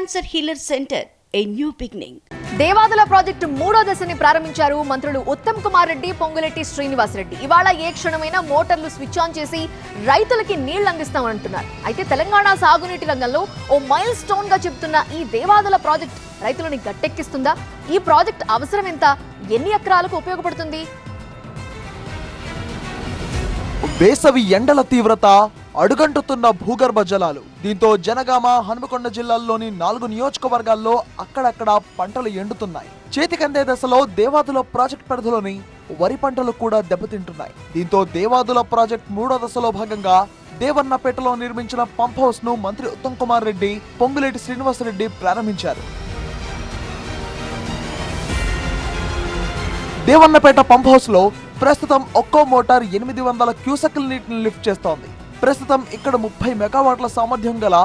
Cancer healer centre a new beginning. Devadula project 3వ దశని ప్రారంభించారు మంత్రులు ఉత్తమ్ కుమార్ రెడ్డి, పొంగులేటి శ్రీనివాస్ రెడ్డి. ఇవాళ ఏ క్షణమైనా మోటార్లు స్విచ్ ఆన్ చేసి రైతులకి నీళ్లు అందిస్తామంటున్నారు. అయితే తెలంగాణ సాగునీటి రంగంలో ఓ మైల్ స్టోన్ గా చెబుతున్న ఈ దేవాదుల ప్రాజెక్ట్ రైతులని గట్టెక్కిస్తుందా? ఈ ప్రాజెక్ట్ అవసరం ఎంత? ఎన్ని ఎకరాలకు ఉపయోగపడుతుంది? వేసవి ఎండల తీవ్రత, అడుగంటుతున్న భూగర్భ జలాలు, దీంతో జనగామ, హనుమకొండ జిల్లాల్లోని 4 నియోజకవర్గాల్లో అక్కడక్కడ పంటలు ఎండుతున్నాయి. చేతికందే దశలో దేవాదుల ప్రాజెక్ట్ పరిధిలోని వరి పంటలు కూడా దెబ్బతింటున్నాయి. దీంతో దేవాదుల ప్రాజెక్ట్ 3వ దశలో భాగంగా దేవన్నపేటలో నిర్మించిన పంప్ హౌస్ ను మంత్రి ఉత్తమ్ కుమార్ రెడ్డి, పొంగులేటి శ్రీనివాస్ రెడ్డి ప్రారంభించారు. దేవన్నపేట పంప్ హౌస్ లో ప్రస్తుతం ఒక్కో మోటార్ 800 క్యూసెక్ల నీటిని లిఫ్ట్ చేస్తోంది. ప్రస్తుతం ఇక్కడ 30 మెగావాట్ల సామర్థ్యం గల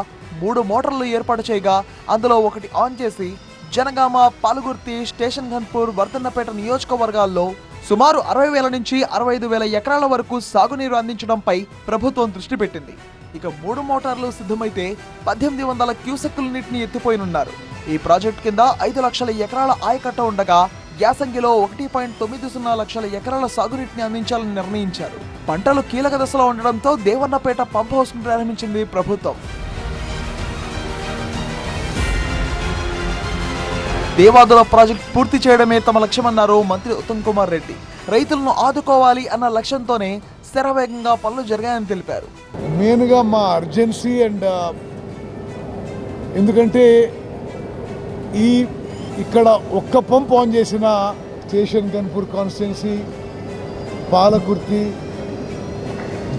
3 మోటార్లు ఏర్పాటు చేయగా, అందులో ఒకటి ఆన్ చేసి జనగామ, పాలగుర్తి, స్టేషన్ ఘన్పూర్, వర్ధన్నపేట నియోజకవర్గాల్లో సుమారు 60,000 నుంచి 65,000 ఎకరాల వరకు సాగునీరు అందించడంపై ప్రభుత్వం దృష్టి పెట్టింది. ఇక 3 మోటార్లు సిద్ధమైతే 1800 క్యూసెక్ల నీటిని ఎత్తిపోయనున్నారు. ఈ ప్రాజెక్టు కింద 5 లక్షల ఎకరాల ఆయకట్ట ఉండగా యాసంగిలో 1.90 లక్షల ఎకరాల సాగునీటిని అందించాలని నిర్ణయించారు. పంటలు కీలక దశలో ఉండడంతో దేవన్నపేట పంప్ హౌస్ ను ప్రారంభించింది ప్రభుత్వం. దేవాదుల ప్రాజెక్ట్ పూర్తి చేయడమే తమ లక్ష్యమన్నారు మంత్రి ఉత్తమ్ కుమార్ రెడ్డి. రైతులను ఆదుకోవాలి అన్న లక్ష్యంతోనే శరవేగంగా పనులు జరిగాయని తెలిపారు. మెయిన్గా మా అర్జెన్సీ అండ్ ఎందుకంటే ఇక్కడ ఒక్క పంప్ ఆన్ చేసిన స్టేషన్ గన్పూర్ కాన్స్టిట్యున్సీ, పాలకుర్తి,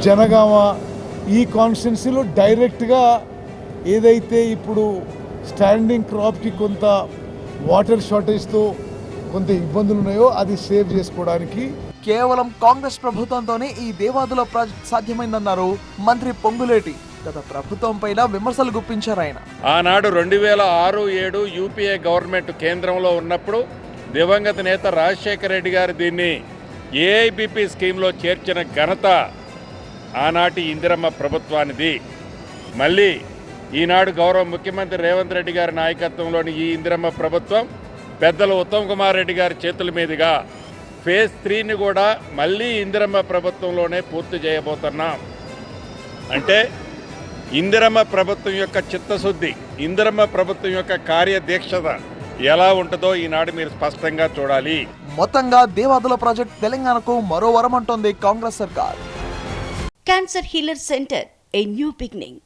జనగామ ఈ కాన్స్టిట్యున్సీలో డైరెక్ట్గా ఏదైతే ఇప్పుడు స్టాండింగ్ క్రాప్కి కొంత వాటర్ షార్టేజ్తో కొంత ఇబ్బందులు ఉన్నాయో అది సేవ్ చేసుకోవడానికి కేవలం కాంగ్రెస్ ప్రభుత్వంతోనే ఈ దేవాదుల ప్రాజెక్ట్ సాధ్యమైందన్నారు మంత్రి పొంగులేటి. గత ప్రభుత్వం పైన విమర్శలు గుప్పించారు ఆయన. ఆనాడు 2006-7 యూపీఏ గవర్నమెంట్ కేంద్రంలో ఉన్నప్పుడు దివంగత నేత రాజశేఖర రెడ్డి గారు దీన్ని ఏఐబిపి స్కీమ్లో చేర్చిన ఘనత ఆనాటి ఇందిరమ్మ ప్రభుత్వానిది. మళ్ళీ ఈనాడు గౌరవ ముఖ్యమంత్రి రేవంత్ రెడ్డి గారి నాయకత్వంలోని ఈ ఇందిరమ్మ ప్రభుత్వం పెద్దలు ఉత్తమ్ కుమార్ రెడ్డి గారి చేతుల మీదుగా ఫేజ్ 3ని కూడా మళ్ళీ ఇందిరమ్మ ప్రభుత్వంలోనే పూర్తి చేయబోతున్నాం. అంటే ఇందిరమ్మ ప్రభుత్వం యొక్క చిత్తశుద్ధి, ఇందిరమ్మ ప్రభుత్వం యొక్క కార్యదీక్షత ఎలా ఉంటుందో ఈనాడు మీరు స్పష్టంగా చూడాలి. మొత్తంగా దేవాదుల ప్రాజెక్ట్ తెలంగాణకు మరో వరం అంటోంది కాంగ్రెస్ సర్కార్. Cancer healer centre a new beginning.